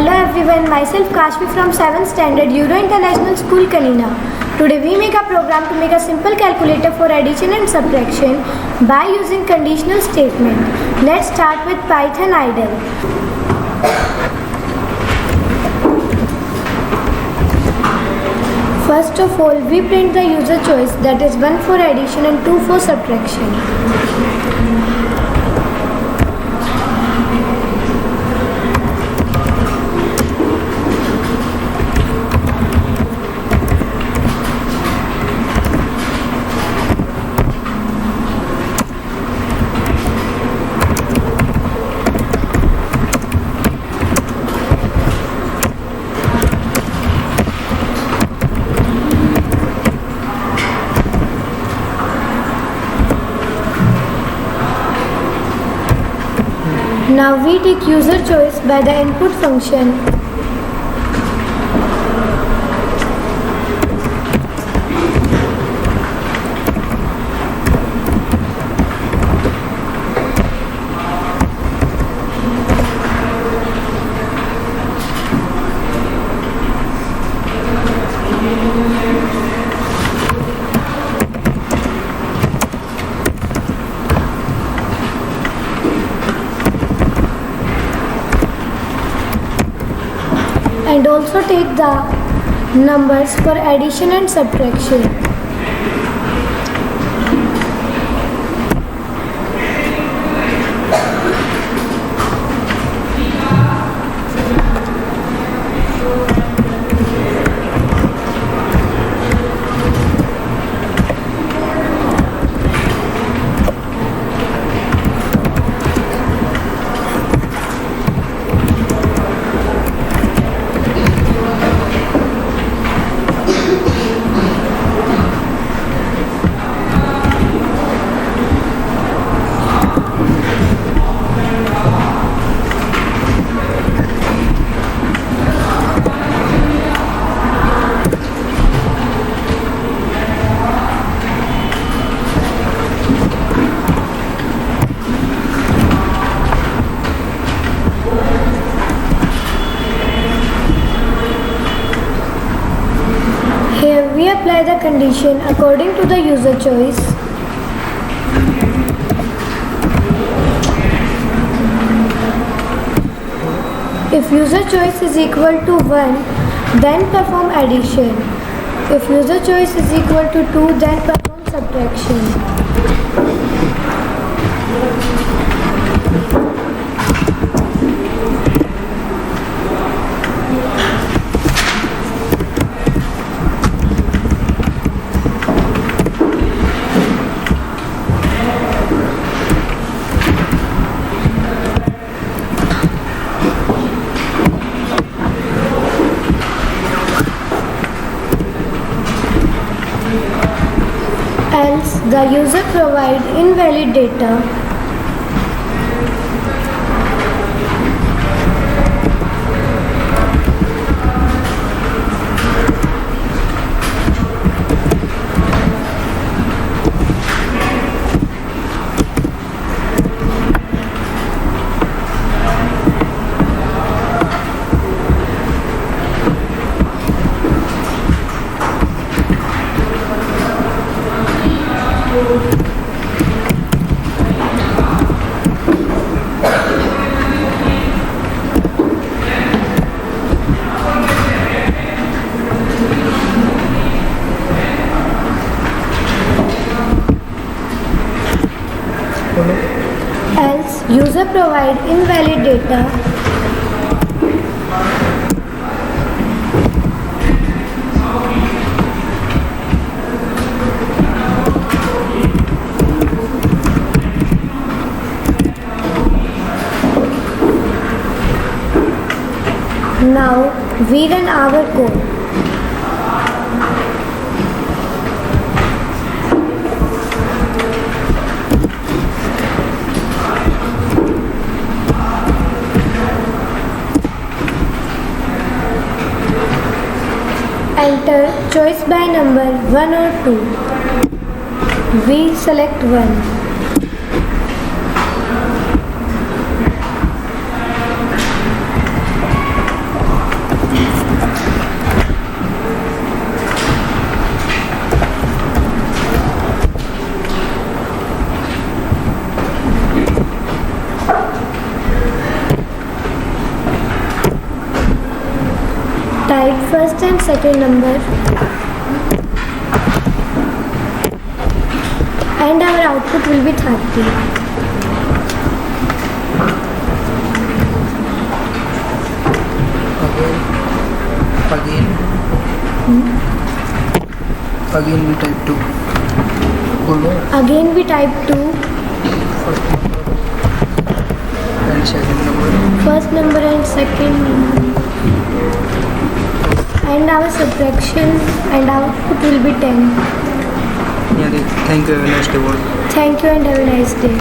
Hello everyone, myself Kashvi from 7th Standard Euro International School Conditional. Today we make a program to make a simple calculator for addition and subtraction by using conditional statement. Let's start with Python idle. First of all, we print the user choice, that is 1 for addition and 2 for subtraction. Now we take user choice by the input function. And also take the numbers for addition and subtraction. Here we apply the condition according to the user choice. If user choice is equal to 1, then perform addition. If user choice is equal to 2, then perform subtraction. Else the user provide invalid data. Else user provide invalid data. Now we run our code. Enter choice by number 1 or 2. We select 1. Write first and second number. And our output will be 30. Again we type 2. Again we type 2. And second number. First number and second number. And our subtraction and output will be 10. Yeah, thank you. Have a nice day. Thank you and have a nice day.